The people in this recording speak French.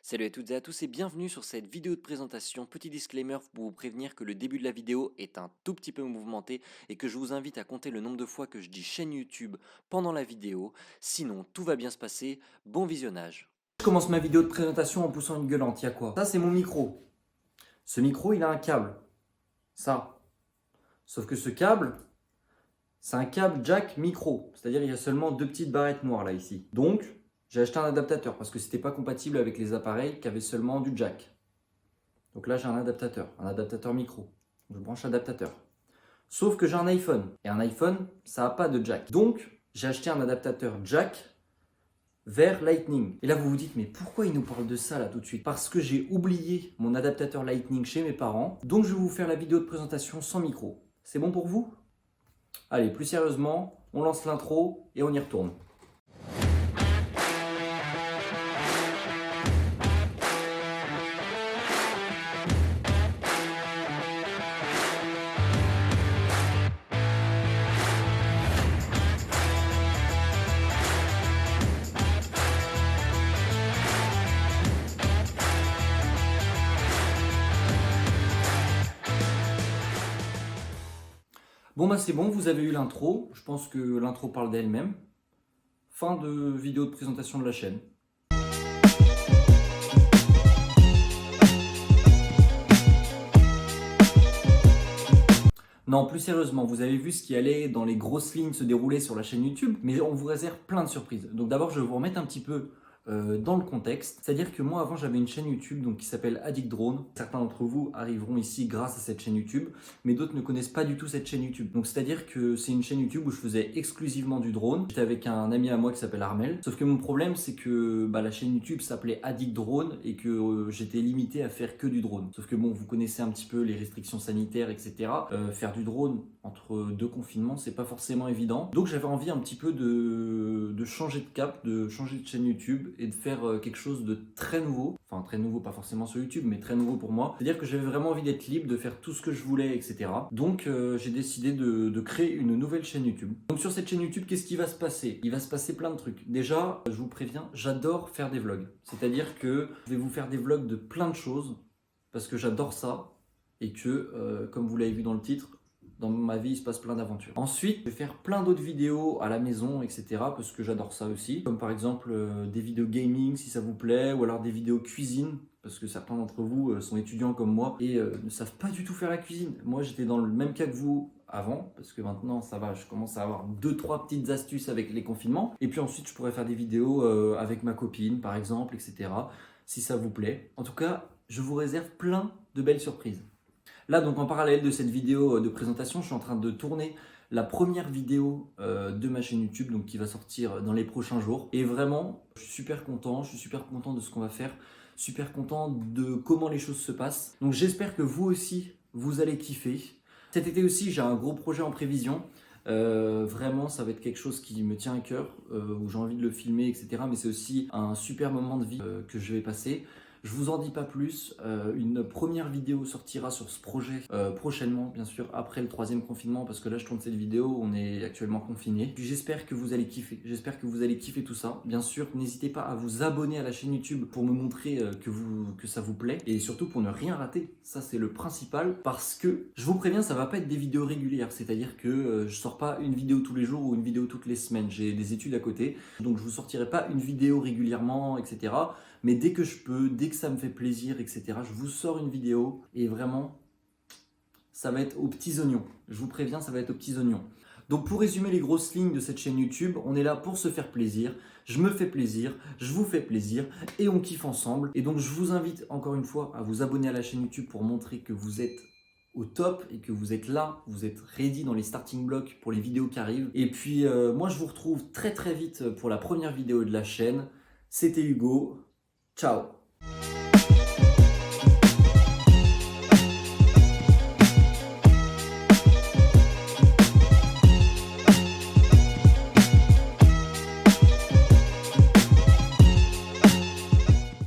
Salut à toutes et à tous et bienvenue sur cette vidéo de présentation. Petit disclaimer pour vous prévenir que le début de la vidéo est un tout petit peu mouvementé et que je vous invite à compter le nombre de fois que je dis chaîne YouTube pendant la vidéo. Sinon, tout va bien se passer. Bon visionnage. Je commence ma vidéo de présentation en poussant une gueulante. Il y a quoi? Ça, c'est mon micro. Ce micro, il a un câble. Ça. Sauf que ce câble, c'est un câble jack micro. C'est-à-dire il y a seulement deux petites barrettes noires là ici. Donc, j'ai acheté un adaptateur parce que c'était pas compatible avec les appareils qui avaient seulement du jack. Donc là, j'ai un adaptateur micro. Je branche l'adaptateur. Sauf que j'ai un iPhone. Et un iPhone, ça n'a pas de jack. Donc, j'ai acheté un adaptateur jack vers Lightning. Et là, vous vous dites, mais pourquoi il nous parle de ça là tout de suite? Parce que j'ai oublié mon adaptateur Lightning chez mes parents. Donc, je vais vous faire la vidéo de présentation sans micro. C'est bon pour vous? Allez, plus sérieusement, on lance l'intro et on y retourne. Bon bah c'est bon, vous avez eu l'intro, je pense que l'intro parle d'elle-même. Fin de vidéo de présentation de la chaîne. Non, plus sérieusement, vous avez vu ce qui allait dans les grosses lignes se dérouler sur la chaîne YouTube, mais on vous réserve plein de surprises. Donc d'abord, je vais vous remettre un petit peu dans le contexte. C'est-à-dire que moi, avant, j'avais une chaîne YouTube donc, qui s'appelle Addict Drone. Certains d'entre vous arriveront ici grâce à cette chaîne YouTube, mais d'autres ne connaissent pas du tout cette chaîne YouTube. Donc c'est-à-dire que c'est une chaîne YouTube où je faisais exclusivement du drone. J'étais avec un ami à moi qui s'appelle Armel. Sauf que mon problème, c'est que la chaîne YouTube s'appelait Addict Drone et que j'étais limité à faire que du drone. Sauf que bon, vous connaissez un petit peu les restrictions sanitaires, etc. Faire du drone entre deux confinements, c'est pas forcément évident. Donc j'avais envie un petit peu de changer de cap, de changer de chaîne YouTube et de faire quelque chose de très nouveau. Enfin très nouveau, pas forcément sur YouTube, mais très nouveau pour moi. C'est-à-dire que j'avais vraiment envie d'être libre, de faire tout ce que je voulais, etc. Donc j'ai décidé de créer une nouvelle chaîne YouTube. Donc sur cette chaîne YouTube, qu'est-ce qui va se passer? Il va se passer plein de trucs. Déjà, je vous préviens, j'adore faire des vlogs. C'est-à-dire que je vais vous faire des vlogs de plein de choses parce que j'adore ça et que, comme vous l'avez vu dans le titre, dans ma vie, il se passe plein d'aventures. Ensuite, je vais faire plein d'autres vidéos à la maison, etc. parce que j'adore ça aussi. Comme par exemple des vidéos gaming, si ça vous plaît, ou alors des vidéos cuisine, parce que certains d'entre vous sont étudiants comme moi et ne savent pas du tout faire la cuisine. Moi, j'étais dans le même cas que vous avant, parce que maintenant, ça va, je commence à avoir 2-3 petites astuces avec les confinements. Et puis ensuite, je pourrais faire des vidéos avec ma copine, par exemple, etc. si ça vous plaît. En tout cas, je vous réserve plein de belles surprises. Là, donc en parallèle de cette vidéo de présentation, je suis en train de tourner la première vidéo de ma chaîne YouTube, donc qui va sortir dans les prochains jours. Et vraiment, je suis super content de ce qu'on va faire, super content de comment les choses se passent. Donc j'espère que vous aussi, vous allez kiffer. Cet été aussi, j'ai un gros projet en prévision. Vraiment, ça va être quelque chose qui me tient à cœur, où j'ai envie de le filmer, etc. Mais c'est aussi un super moment de vie que je vais passer. Je vous en dis pas plus, une première vidéo sortira sur ce projet prochainement, bien sûr, après le 3e confinement, parce que là je tourne cette vidéo, on est actuellement confiné. Puis j'espère que vous allez kiffer, tout ça. Bien sûr, n'hésitez pas à vous abonner à la chaîne YouTube pour me montrer que ça vous plaît, et surtout pour ne rien rater, ça c'est le principal, parce que, je vous préviens, ça va pas être des vidéos régulières, c'est-à-dire que je sors pas une vidéo tous les jours ou une vidéo toutes les semaines, j'ai des études à côté, donc je vous sortirai pas une vidéo régulièrement, etc. Mais dès que je peux, dès que ça me fait plaisir, etc., je vous sors une vidéo et vraiment, ça va être aux petits oignons. Je vous préviens, ça va être aux petits oignons. Donc pour résumer les grosses lignes de cette chaîne YouTube, on est là pour se faire plaisir, je me fais plaisir, je vous fais plaisir et on kiffe ensemble. Et donc je vous invite encore une fois à vous abonner à la chaîne YouTube pour montrer que vous êtes au top et que vous êtes là, vous êtes ready dans les starting blocks pour les vidéos qui arrivent. Et puis moi je vous retrouve très vite pour la première vidéo de la chaîne. C'était Hugo. Ciao!